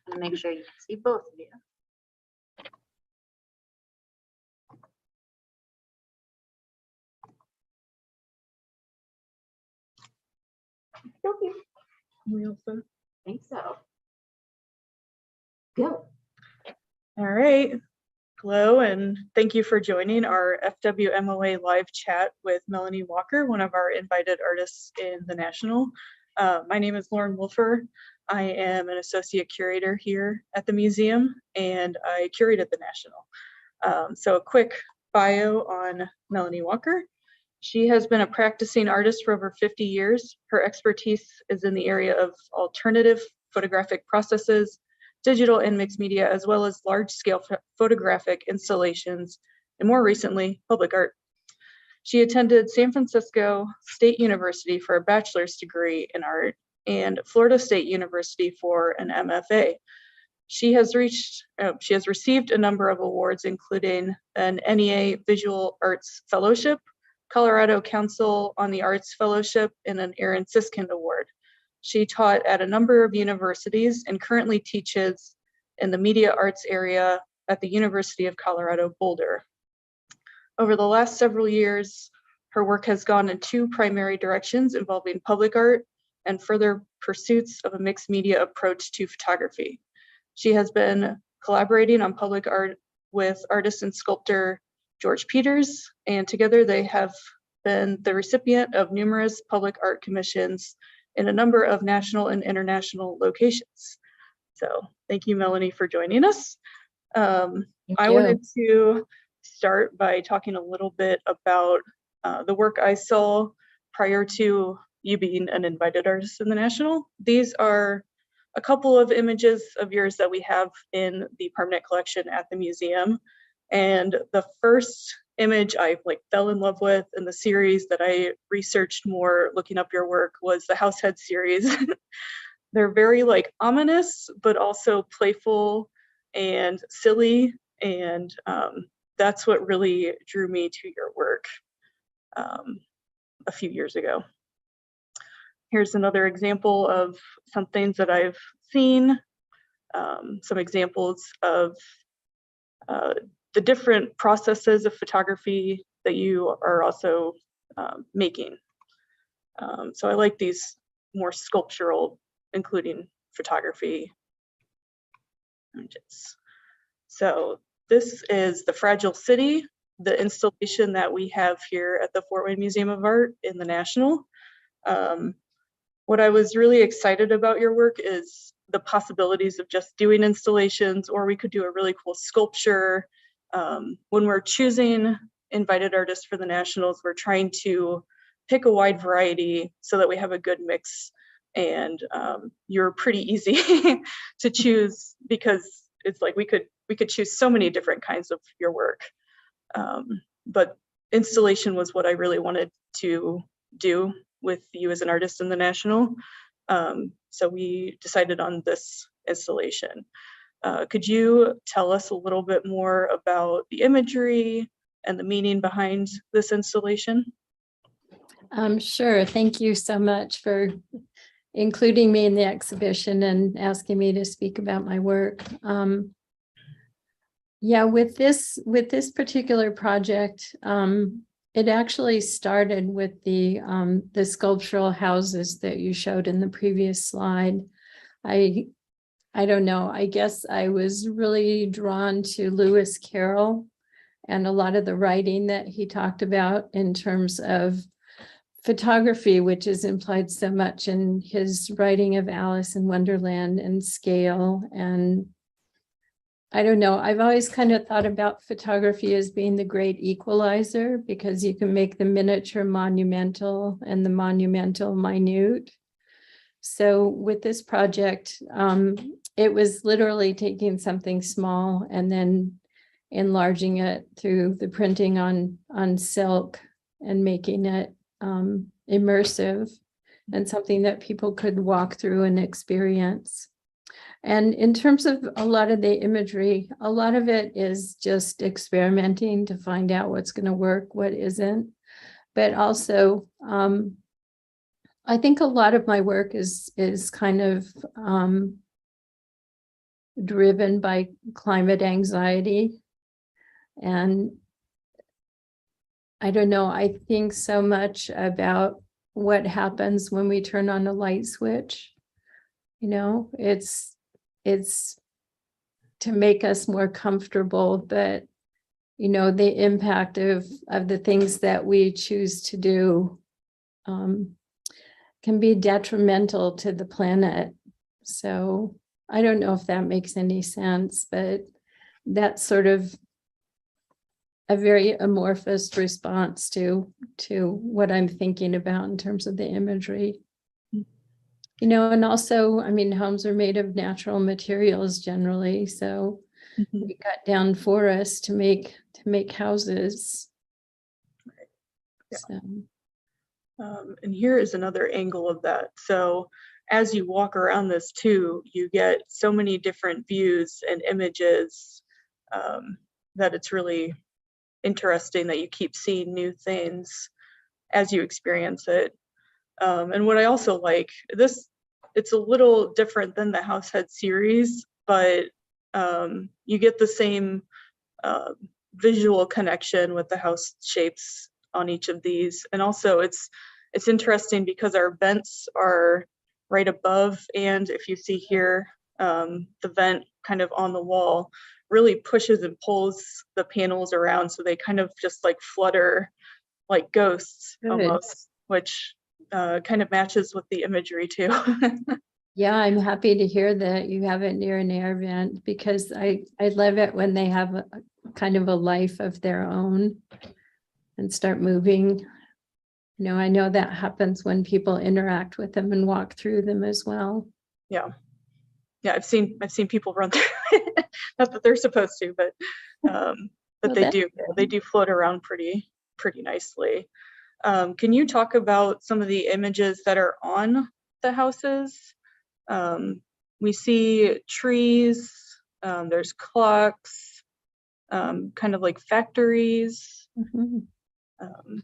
And make sure you can see both of you. Okay. We also think so. Go. All right. Hello, and thank you for joining our FWMoA live chat with Melanie Walker, one of our invited artists in the National. My name is Lauren Wolfer. I am an associate curator here at the museum, and I curate at the National. So a quick bio on Melanie Walker. She has been a practicing artist for over 50 years. Her expertise is in the area of alternative photographic processes, digital and mixed media, as well as large-scale photographic installations, and more recently, public art. She attended San Francisco State University for a bachelor's degree in art and Florida State University for an MFA. She has received a number of awards, including an NEA Visual Arts Fellowship, Colorado Council on the Arts Fellowship, and an Aaron Siskind Award. She taught at a number of universities and currently teaches in the media arts area at the University of Colorado Boulder. Over the last several years, her work has gone in two primary directions involving public art and further pursuits of a mixed media approach to photography. She has been collaborating on public art with artist and sculptor George Peters, and together they have been the recipient of numerous public art commissions in a number of national and international locations. So thank you, Melanie, for joining us. I wanted to start by talking a little bit about the work I saw prior to you being an invited artist in the National. These are a couple of images of yours that we have in the permanent collection at the museum. And the first image I fell in love with in the series that I researched more looking up your work was the Househead series. They're very ominous, but also playful and silly. And that's what really drew me to your work a few years ago. Here's another example of some things that I've seen, some examples of the different processes of photography that you are also making. So I like these more sculptural, including photography images. So this is the Fragile City, the installation that we have here at the Fort Wayne Museum of Art in the National. What I was really excited about your work is the possibilities of just doing installations, or we could do a really cool sculpture. When we're choosing invited artists for the Nationals, we're trying to pick a wide variety so that we have a good mix. And you're pretty easy to choose because it's we could choose so many different kinds of your work. But installation was what I really wanted to do with you as an artist in the National. So we decided on this installation. Could you tell us a little bit more about the imagery and the meaning behind this installation? Sure. Thank you so much for including me in the exhibition and asking me to speak about my work. Yeah, with this particular project, it actually started with the sculptural houses that you showed in the previous slide. I don't know, I guess I was really drawn to Lewis Carroll and a lot of the writing that he talked about in terms of photography, which is implied so much in his writing of Alice in Wonderland and scale. And I don't know, I've always kind of thought about photography as being the great equalizer because you can make the miniature monumental and the monumental minute. So with this project, it was literally taking something small and then enlarging it through the printing on silk and making it immersive and something that people could walk through and experience. And in terms of a lot of the imagery, a lot of it is just experimenting to find out what's going to work, what isn't. But also, I think a lot of my work is kind of driven by climate anxiety. And I don't know, I think so much about what happens when we turn on a light switch. You know, it's to make us more comfortable, but you know, the impact of the things that we choose to do can be detrimental to the planet. So I don't know if that makes any sense, but that's sort of a very amorphous response to what I'm thinking about in terms of the imagery. You know, and also, I mean, homes are made of natural materials generally, so we cut down forests to make houses. Yeah. So. And here is another angle of that. So as you walk around this too, you get so many different views and images that it's really interesting that you keep seeing new things as you experience it. And what I also like, it's a little different than the Househead series, but you get the same visual connection with the house shapes on each of these. And also it's interesting because our vents are right above, and if you see here, the vent kind of on the wall really pushes and pulls the panels around, so they kind of just like flutter like ghosts. Good. Almost, which kind of matches with the imagery too. Yeah, I'm happy to hear that you have it near an air vent, because I love it when they have a kind of a life of their own and start moving. You know, I know that happens when people interact with them and walk through them as well. Yeah. Yeah, I've seen people run through it. Not that they're supposed to, but well, they do float around pretty nicely. Can you talk about some of the images that are on the houses? We see trees, there's clocks, kind of like factories. Mm-hmm.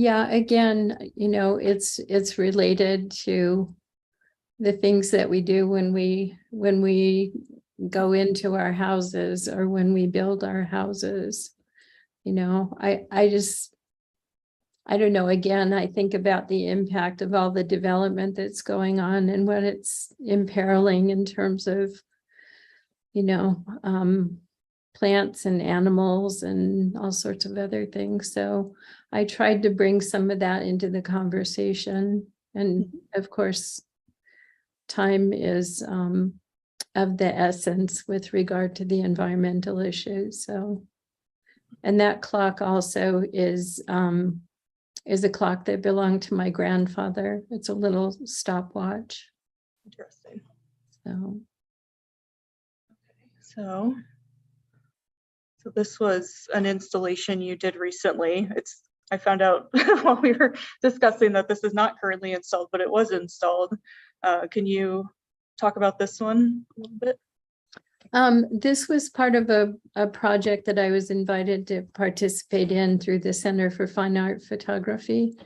Yeah, again, you know, it's related to the things that we do when we go into our houses or when we build our houses. You know, I don't know, again, I think about the impact of all the development that's going on and what it's imperiling in terms of, you know, plants and animals and all sorts of other things. So I tried to bring some of that into the conversation. And of course, time is of the essence with regard to the environmental issues. So, and that clock also is a clock that belonged to my grandfather. It's a little stopwatch. Interesting. So this was an installation you did recently. I found out while we were discussing that this is not currently installed, but it was installed. Can you talk about this one a little bit? This was part of a project that I was invited to participate in through the Center for Fine Art Photography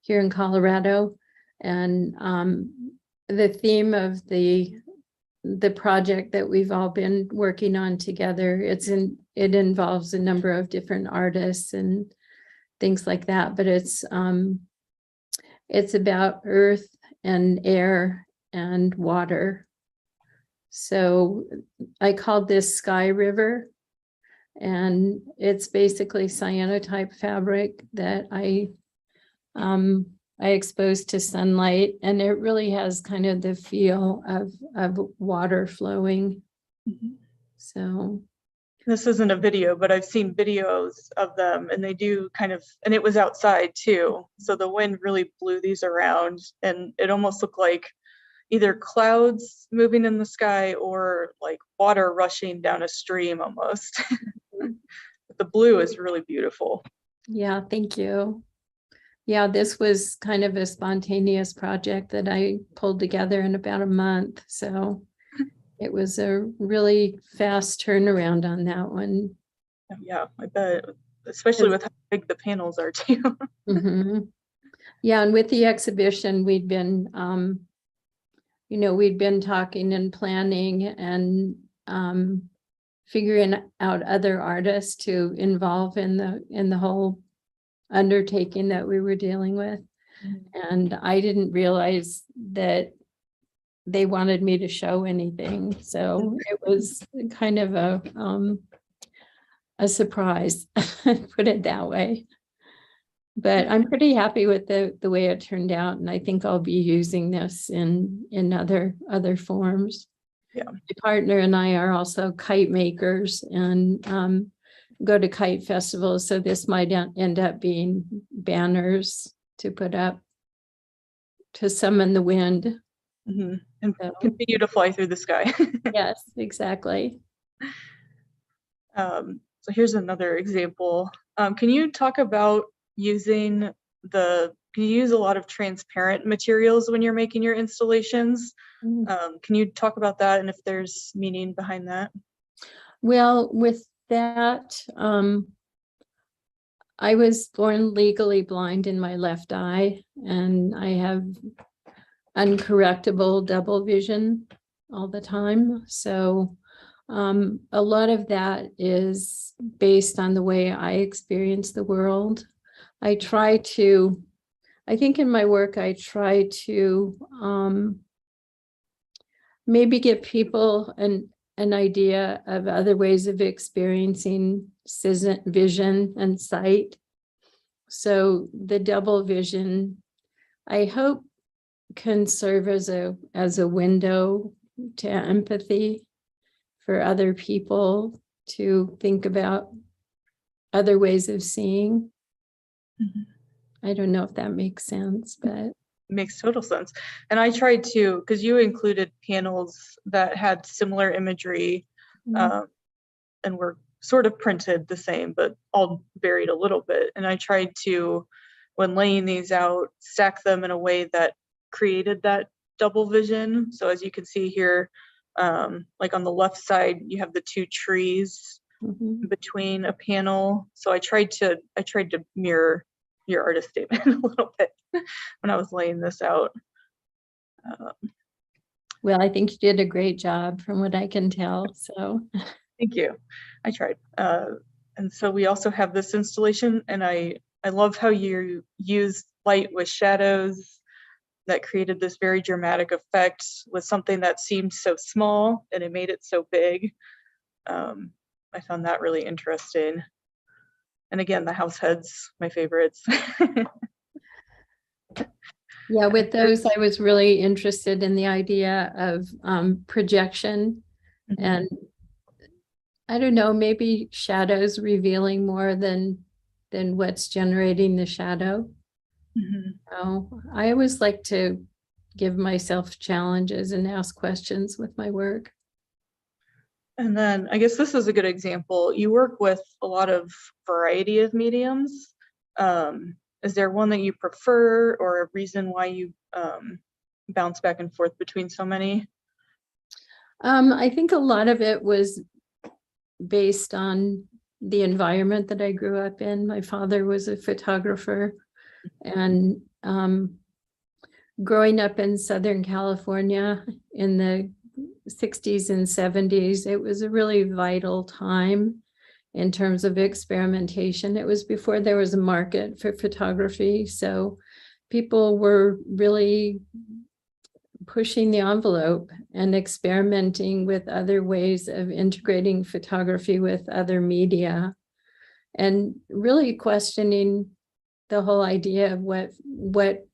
here in Colorado. And the theme of the project that we've all been working on together, it involves a number of different artists and things like that, but it's about earth and air and water. So I called this Sky River, and it's basically cyanotype fabric that I exposed to sunlight, and it really has kind of the feel of water flowing. Mm-hmm. So this isn't a video, but I've seen videos of them, and they do kind of, and it was outside too. So the wind really blew these around, and it almost looked like either clouds moving in the sky or like water rushing down a stream almost. The blue is really beautiful. Yeah, thank you. Yeah, this was kind of a spontaneous project that I pulled together in about a month. So It was a really fast turnaround on that one. Yeah, I bet, especially with how big the panels are too. Mhm. Yeah, and with the exhibition, we'd been, we'd been talking and planning and figuring out other artists to involve in the whole undertaking that we were dealing with. And I didn't realize that they wanted me to show anything. So it was kind of a surprise, put it that way. But I'm pretty happy with the way it turned out, and I think I'll be using this in other forms. Yeah. My partner and I are also kite makers and go to kite festivals, so this might end up being banners to put up to summon the wind. And So, continue to fly through the sky. yes, exactly. So here's another example. Can you talk about using can you use a lot of transparent materials when you're making your installations? Can you talk about that and if there's meaning behind that? Well, with that, I was born legally blind in my left eye, and I have uncorrectable double vision all the time. So a lot of that is based on the way I experience the world. I think in my work, I try to maybe give people an idea of other ways of experiencing vision and sight. So the double vision, I hope, can serve as a window to empathy for other people, to think about other ways of seeing. I don't know if that makes sense, but Makes total sense. And I tried to, because you included panels that had similar imagery and were sort of printed the same, but all varied a little bit. And I tried to, when laying these out, stack them in a way that created that double vision. So as you can see here, like on the left side, you have the two trees between a panel. So I tried to mirror your artist statement a little bit when I was laying this out. Well, I think you did a great job from what I can tell. So thank you. I tried. And so we also have this installation, and I love how you use light with shadows that created this very dramatic effect with something that seemed so small, and it made it so big. I found that really interesting. And again, the house heads, my favorites. yeah, with those, I was really interested in the idea of projection and I don't know, maybe shadows revealing more than what's generating the shadow. So I always like to give myself challenges and ask questions with my work. And then I guess this is a good example. You work with a lot of variety of mediums. Is there one that you prefer or a reason why you bounce back and forth between so many? I think a lot of it was based on the environment that I grew up in. My father was a photographer, and growing up in Southern California in the 60s and 70s, it was a really vital time in terms of experimentation. It was before there was a market for photography, so people were really pushing the envelope and experimenting with other ways of integrating photography with other media, and really questioning the whole idea of what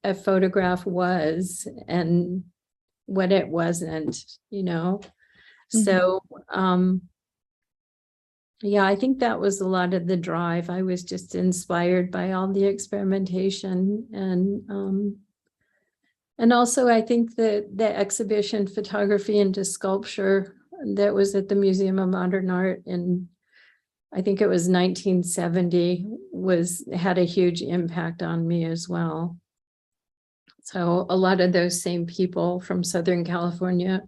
a photograph was and what it wasn't, So yeah, I think that was a lot of the drive. I was just inspired by all the experimentation, and also I think that the exhibition Photography into Sculpture that was at the Museum of Modern Art in, I think it was 1970, had a huge impact on me as well. So a lot of those same people from Southern California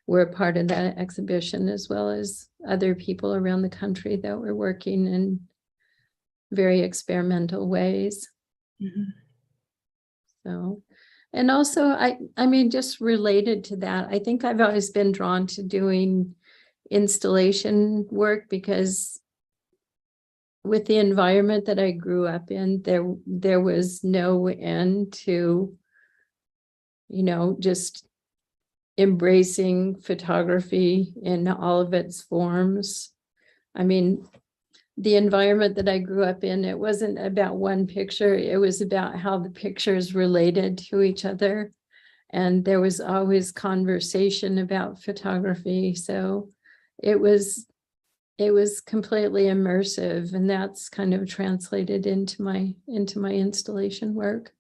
were a part of that exhibition, as well as other people around the country that were working in very experimental ways. Mhm. So, and also, I mean, just related to that, I think I've always been drawn to doing installation work, because with the environment that I grew up in, there was no end to, just embracing photography in all of its forms. I mean, the environment that I grew up in, it wasn't about one picture, it was about how the pictures related to each other. And there was always conversation about photography. So it was completely immersive, and that's kind of translated into my installation work.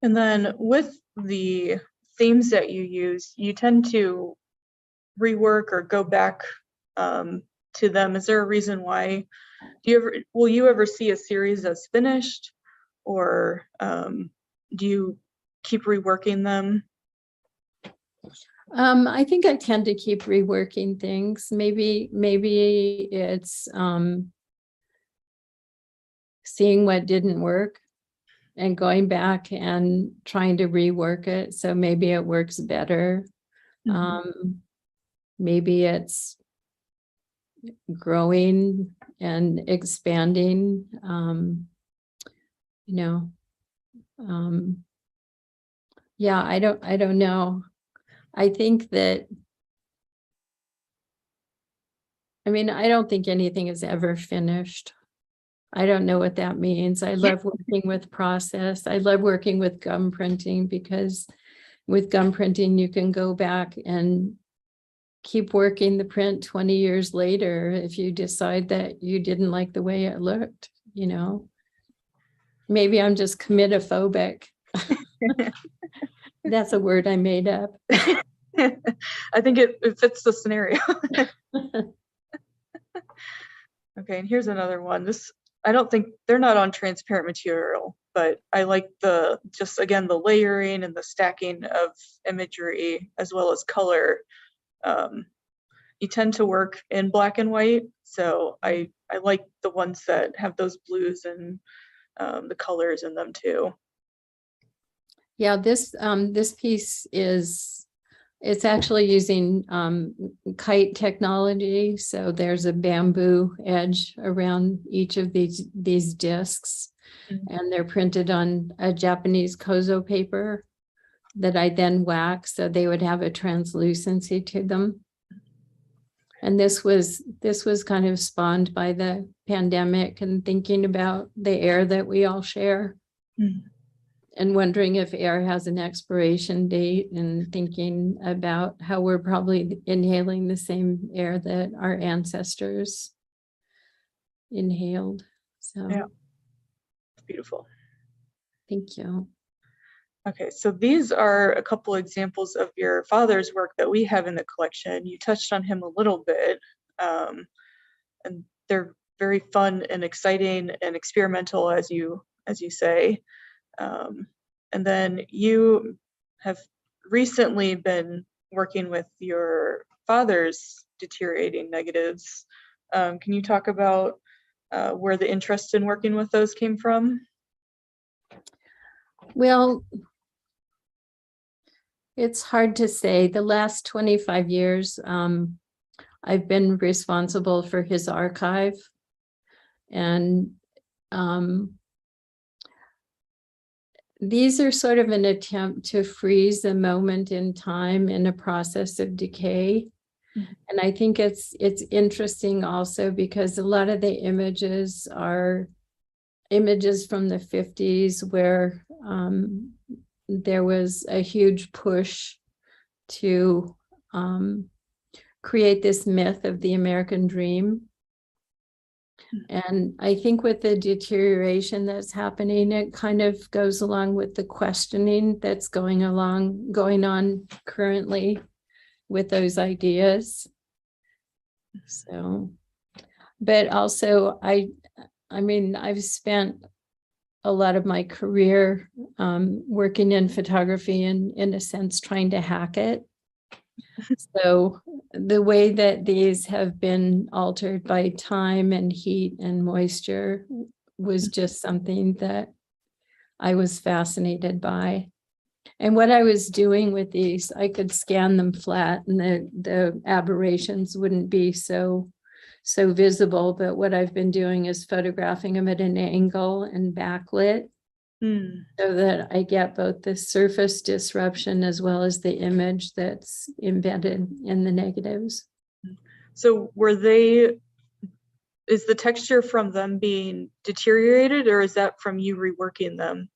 And then with the themes that you use, you tend to rework or go back to them. Is there a reason why? Will you ever see a series that's finished, or do you keep reworking them? I think I tend to keep reworking things. Maybe it's seeing what didn't work and going back and trying to rework it, so maybe it works better. Maybe it's growing and expanding, yeah, I don't know. I think that, I mean, I don't think anything is ever finished. I don't know what that means. I love working with process. I love working with gum printing, because with gum printing, you can go back and keep working the print 20 years later if you decide that you didn't like the way it looked, Maybe I'm just committophobic. That's a word I made up. I think it fits the scenario. Okay, and here's another one. I don't think they're not on transparent material, but I like just again, the layering and the stacking of imagery as well as color. You tend to work in black and white, so I like the ones that have those blues and the colors in them too. Yeah, this piece it's actually using kite technology. So there's a bamboo edge around each of these discs, and they're printed on a Japanese kozo paper that I then wax, so they would have a translucency to them. And this was kind of spawned by the pandemic and thinking about the air that we all share. And wondering if air has an expiration date, and thinking about how we're probably inhaling the same air that our ancestors inhaled. So yeah, it's beautiful. Thank you. Okay, so these are a couple examples of your father's work that we have in the collection. You touched on him a little bit, and they're very fun and exciting and experimental, as you say. And then you have recently been working with your father's deteriorating negatives. Can you talk about where the interest in working with those came from? Well, it's hard to say. The last 25 years, I've been responsible for his archive, and these are sort of an attempt to freeze a moment in time in a process of decay. And I think it's interesting also because a lot of the images are images from the 50s where there was a huge push to create this myth of the American dream. And I think with the deterioration that's happening, it kind of goes along with the questioning that's going on currently with those ideas. So, but also I mean, I've spent a lot of my career working in photography and in a sense trying to hack it. So the way that these have been altered by time and heat and moisture was just something that I was fascinated by. And what I was doing with these, I could scan them flat and the aberrations wouldn't be so visible. But what I've been doing is photographing them at an angle and backlit so that I get both the surface disruption as well as the image that's embedded in the negatives. So is the texture from them being deteriorated, or is that from you reworking them?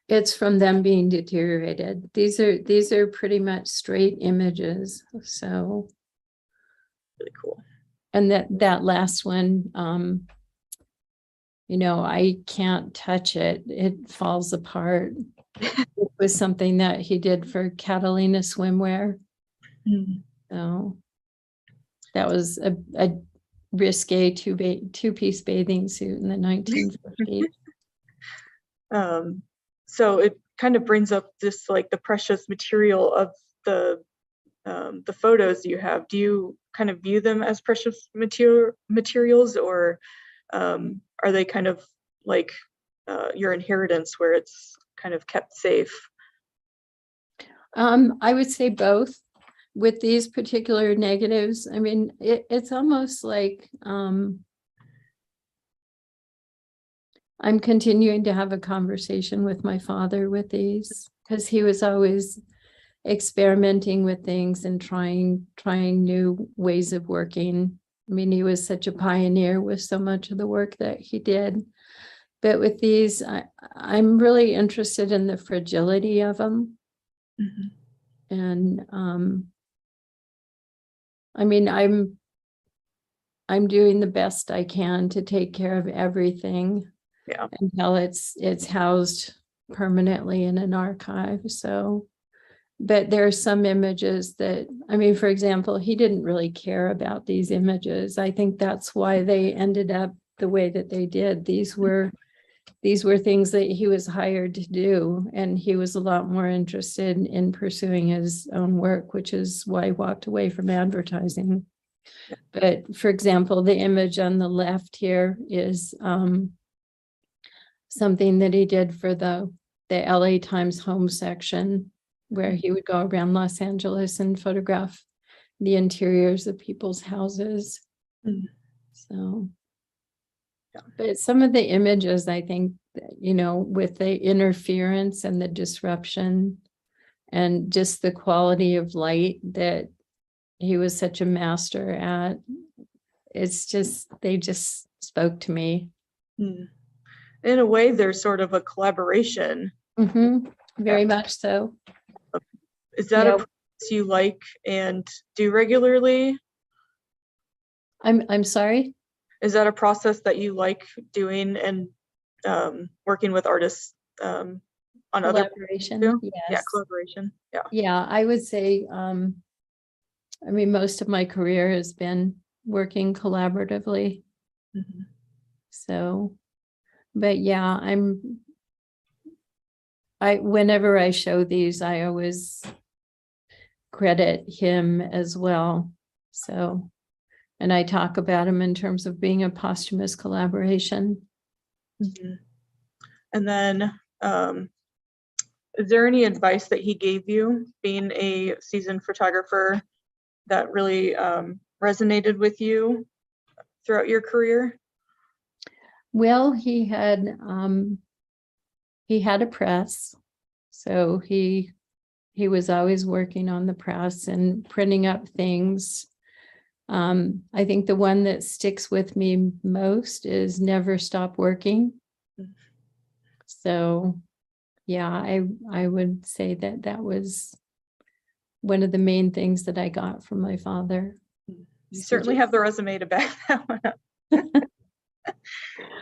It's from them being deteriorated. These are pretty much straight images. So Really cool. and that last one, you know, I can't touch it. It falls apart. It was something that he did for Catalina Swimwear. So that was a risque two-piece bathing suit in the 1950s. So it kind of brings up this, like, the precious material of the photos you have. Do you kind of view them as precious materials, or are they kind of like your inheritance where it's kind of kept safe? I would say both. With these particular negatives, I mean, it's almost like I'm continuing to have a conversation with my father with these, because he was always experimenting with things and trying new ways of working. I mean, he was such a pioneer with so much of the work that he did. But with these, I'm really interested in the fragility of them. And I mean, I'm doing the best I can to take care of everything. Yeah. Until it's housed permanently in an archive. So, but there are some images that, I mean, for example, he didn't really care about these images. I think that's why they ended up the way that they did. These were things that he was hired to do, and he was a lot more interested in pursuing his own work, which is why he walked away from advertising. But for example, the image on the left here is something that he did for the LA Times home section, where he would go around Los Angeles and photograph the interiors of people's houses. So, but some of the images, I think, you know, with the interference and the disruption and just the quality of light that he was such a master at, it's just, they just spoke to me. In a way, there's sort of a collaboration. Very much so. Is that a process you like and do regularly? I'm sorry? Is that a process that you like doing and working with artists on other Collaboration? Yes. Yes. Yeah, collaboration. Yeah. Yeah, I would say, I mean, most of my career has been working collaboratively. So, but yeah, whenever I show these, I always credit him as well. So, and I talk about him in terms of being a posthumous collaboration. And then, is there any advice that he gave you, being a seasoned photographer, that really resonated with you throughout your career? Well, he had a press, so he was always working on the press and printing up things. I think the one that sticks with me most is never stop working. So yeah, I would say that was one of the main things that I got from my father. You certainly have the resume to back that one up.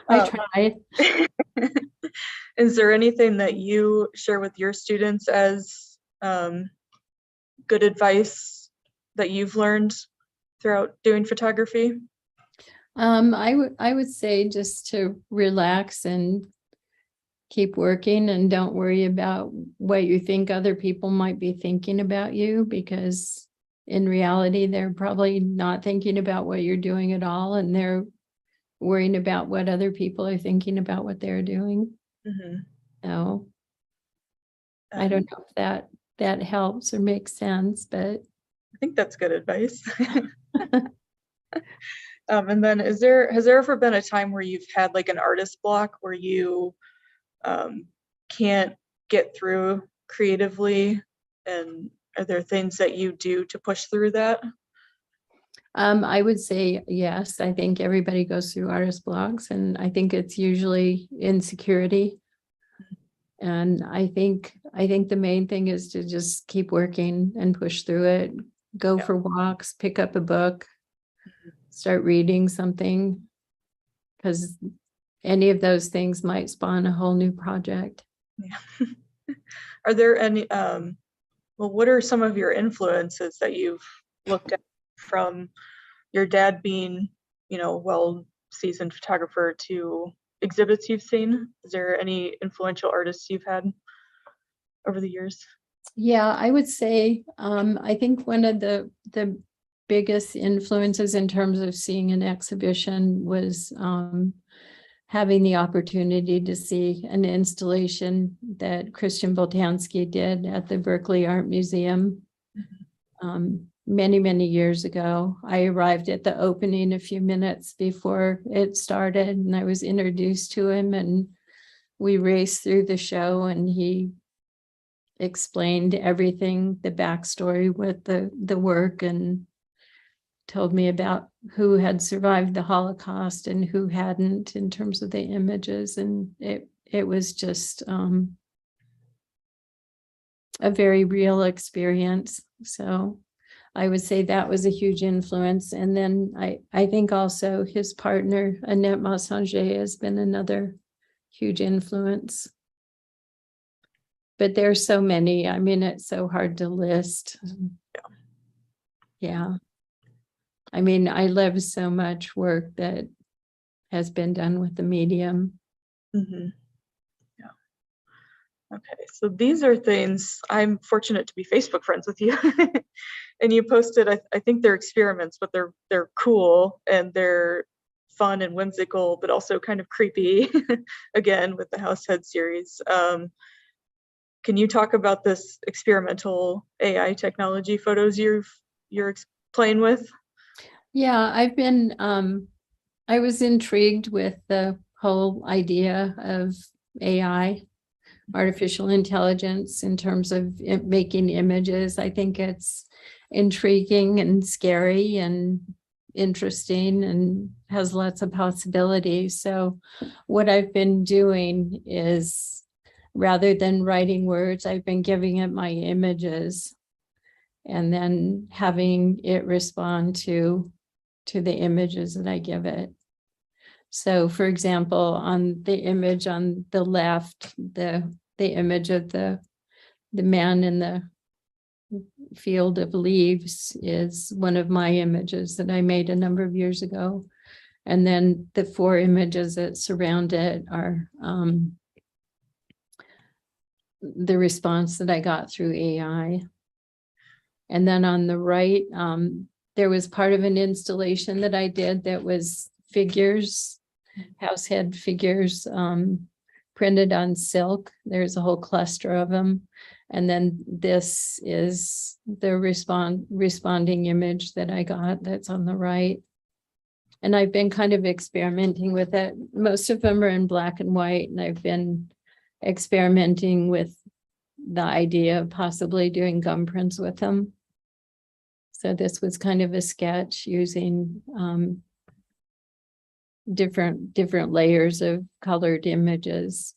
I tried. Is there anything that you share with your students as good advice that you've learned throughout doing photography? I would say just to relax and keep working and don't worry about what you think other people might be thinking about you, because in reality, they're probably not thinking about what you're doing at all, and they're worrying about what other people are thinking about what they're doing. Mhm. So I don't know if that helps or makes sense, but I think that's good advice. And then has there ever been a time where you've had like an artist block where you can't get through creatively, and are there things that you do to push through that? I would say yes. I think everybody goes through artist blocks, and I think it's usually insecurity. And I think the main thing is to just keep working and push through it. Go Yeah. for walks, pick up a book, start reading something, because any of those things might spawn a whole new project. Yeah. Are there any well, what are some of your influences that you've looked at, from your dad being, well-seasoned photographer, to exhibits you've seen? Is there any influential artists you've had over the years? Yeah, I would say, I think one of the biggest influences in terms of seeing an exhibition was having the opportunity to see an installation that Christian Boltanski did at the Berkeley Art Museum many, many years ago. I arrived at the opening a few minutes before it started, and I was introduced to him, and we raced through the show, and he explained everything, the backstory with the work, and told me about who had survived the Holocaust and who hadn't in terms of the images. And it was just a very real experience. So I would say that was a huge influence. And then I think also his partner, Annette Massanger, has been another huge influence. But there's so many. I mean, it's so hard to list. Yeah. I mean, I love so much work that has been done with the medium. Yeah. Okay, so these are things, I'm fortunate to be Facebook friends with you. And you posted, I think they're experiments, but they're cool and they're fun and whimsical, but also kind of creepy, again, with the Househead series. Can you talk about this experimental AI technology photos you're playing with? Yeah, I was intrigued with the whole idea of AI, artificial intelligence, in terms of making images. I think it's intriguing and scary and interesting and has lots of possibilities. So what I've been doing is, rather than writing words, I've been giving it my images and then having it respond to the images that I give it. So for example, on the image on the left, the image of the man in the field of leaves is one of my images that I made a number of years ago. And then the 4 images that surround it are the response that I got through AI. And then on the right, there was part of an installation that I did that was figures, househead figures, printed on silk. There's a whole cluster of them. And then this is the responding image that I got that's on the right. And I've been kind of experimenting with it. Most of them are in black and white, and I've been experimenting with the idea of possibly doing gum prints with them. So this was kind of a sketch using different layers of colored images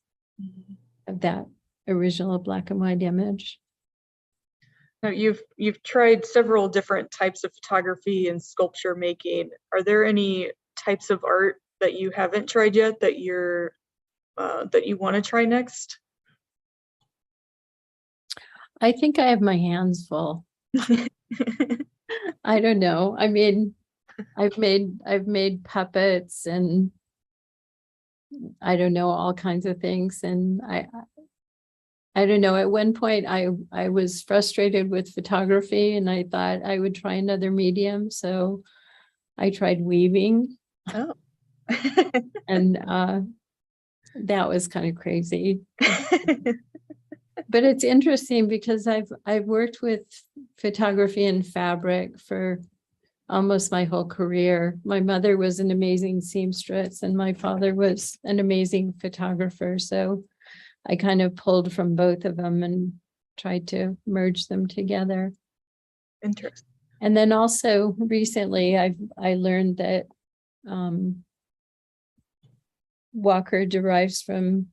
of that original black and white image. Now, you've tried several different types of photography and sculpture making. Are there any types of art that you haven't tried yet that that you want to try next? I think I have my hands full. I don't know. I mean, I've made puppets and I don't know, all kinds of things. And I don't know, at one point I was frustrated with photography and I thought I would try another medium. So I tried weaving Oh. and that was kind of crazy. But it's interesting because I've worked with photography and fabric for almost my whole career. My mother was an amazing seamstress and my father was an amazing photographer. So I kind of pulled from both of them and tried to merge them together. Interesting. And then also recently I learned that Walker derives from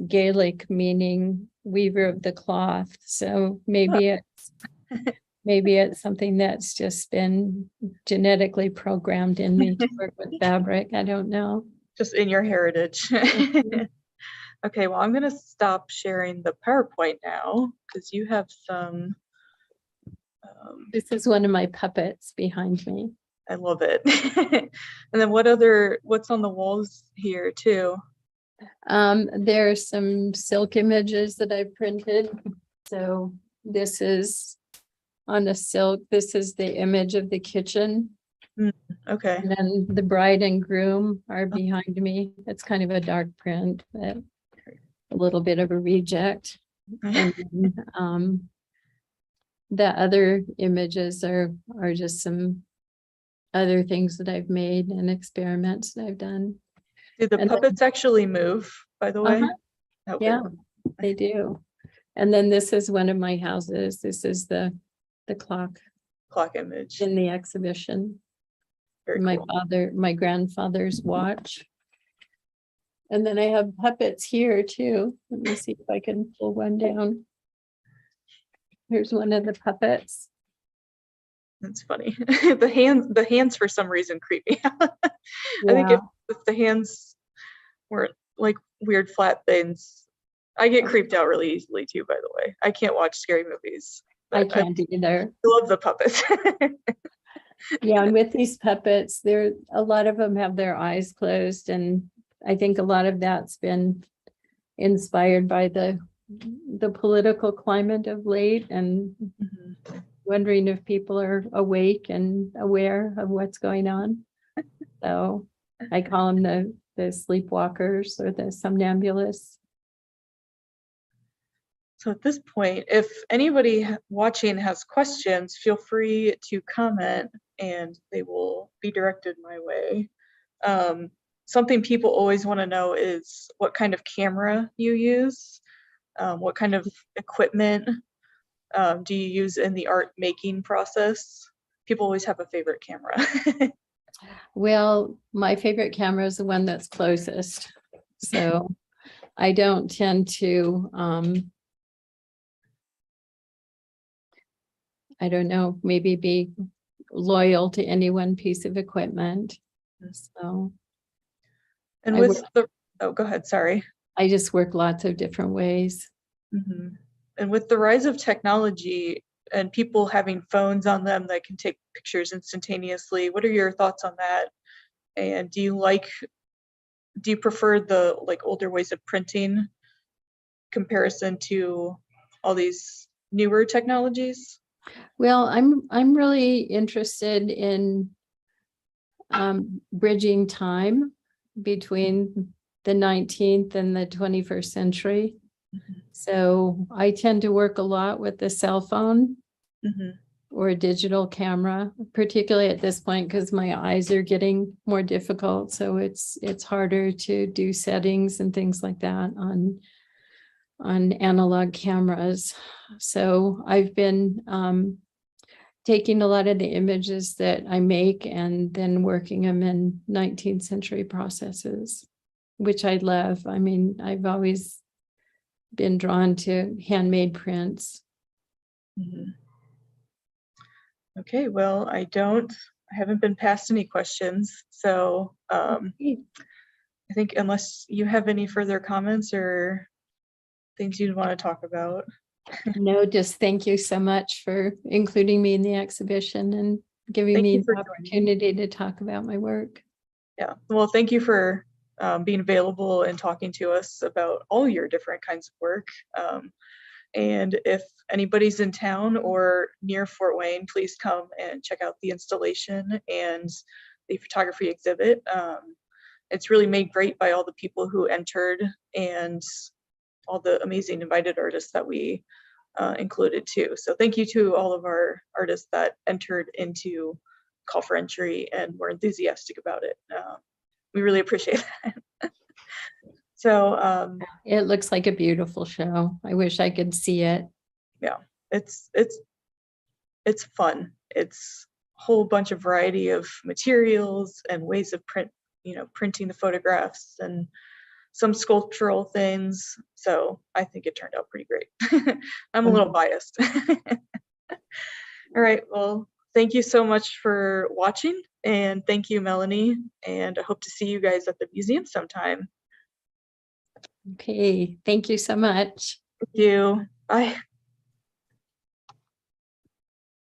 Gaelic meaning weaver of the cloth. So maybe it's something that's just been genetically programmed in me to work with fabric. I don't know. Just in your heritage. Okay, well, I'm going to stop sharing the PowerPoint now because you have some. This is one of my puppets behind me. I love it. And then what's on the walls here too? There's some silk images that I printed. So this is on a silk. This is the image of the kitchen. Okay. And then the bride and groom are behind me. It's kind of a dark print, but a little bit of a reject. And then, the other images are just some other things that I've made and experiments that I've done. Do the And puppets actually move, by the way? Okay. Yeah, they do. And then this is one of my houses. This is the clock Clock image. in the exhibition. Very My cool. my grandfather's watch. And then I have puppets here too. Let me see if I can pull one down. Here's one of the puppets. That's funny. The hands for some reason creep me out. I think Yeah. if the hands weren't like weird flat things, I get creeped out really easily too, by the way. I can't watch scary movies. I can't either. love the puppets. Yeah, and with these puppets, a lot of them have their eyes closed, and I think a lot of that's been inspired by the political climate of late, and wondering if people are awake and aware of what's going on. So I call them the sleepwalkers or the somnambulists. So at this point, if anybody watching has questions, feel free to comment and they will be directed my way. Something people always want to know is what kind of camera you use, what kind of equipment do you use in the art making process? People always have a favorite camera. Well, my favorite camera is the one that's closest. So I don't tend to, I don't know, maybe be loyal to any one piece of equipment. So And I with oh, go ahead, sorry. I just work lots of different ways. And with the rise of technology and people having phones on them that can take pictures instantaneously, what are your thoughts on that? And do you prefer the like older ways of printing comparison to all these newer technologies? Well, I'm really interested in bridging time between the 19th and the 21st century. So I tend to work a lot with the cell phone or a digital camera, particularly at this point because my eyes are getting more difficult. So it's harder to do settings and things like that on analog cameras. So I've been taking a lot of the images that I make and then working them in 19th century processes, which I love. I mean, I've always been drawn to handmade prints. Okay, well, I haven't been passed any questions. So I think unless you have any further comments or things you'd want to talk about. No, just thank you so much for including me in the exhibition and giving Thank me you for the joining. opportunity to talk about my work. Yeah, well, thank you for being available and talking to us about all your different kinds of work. And if anybody's in town or near Fort Wayne, please come and check out the installation and the photography exhibit. It's really made great by all the people who entered and all the amazing invited artists that we included too. So thank you to all of our artists that entered into call for entry and were enthusiastic about it. We really appreciate that. So It looks like a beautiful show. I wish I could see it. yeah, it's fun. It's a whole bunch of variety of materials and ways of printing the photographs and some sculptural things. So I think it turned out pretty great. I'm a little biased. All right, well, thank you so much for watching, and thank you, Melanie, and I hope to see you guys at the museum sometime. Okay, thank you so much. Thank you. Bye.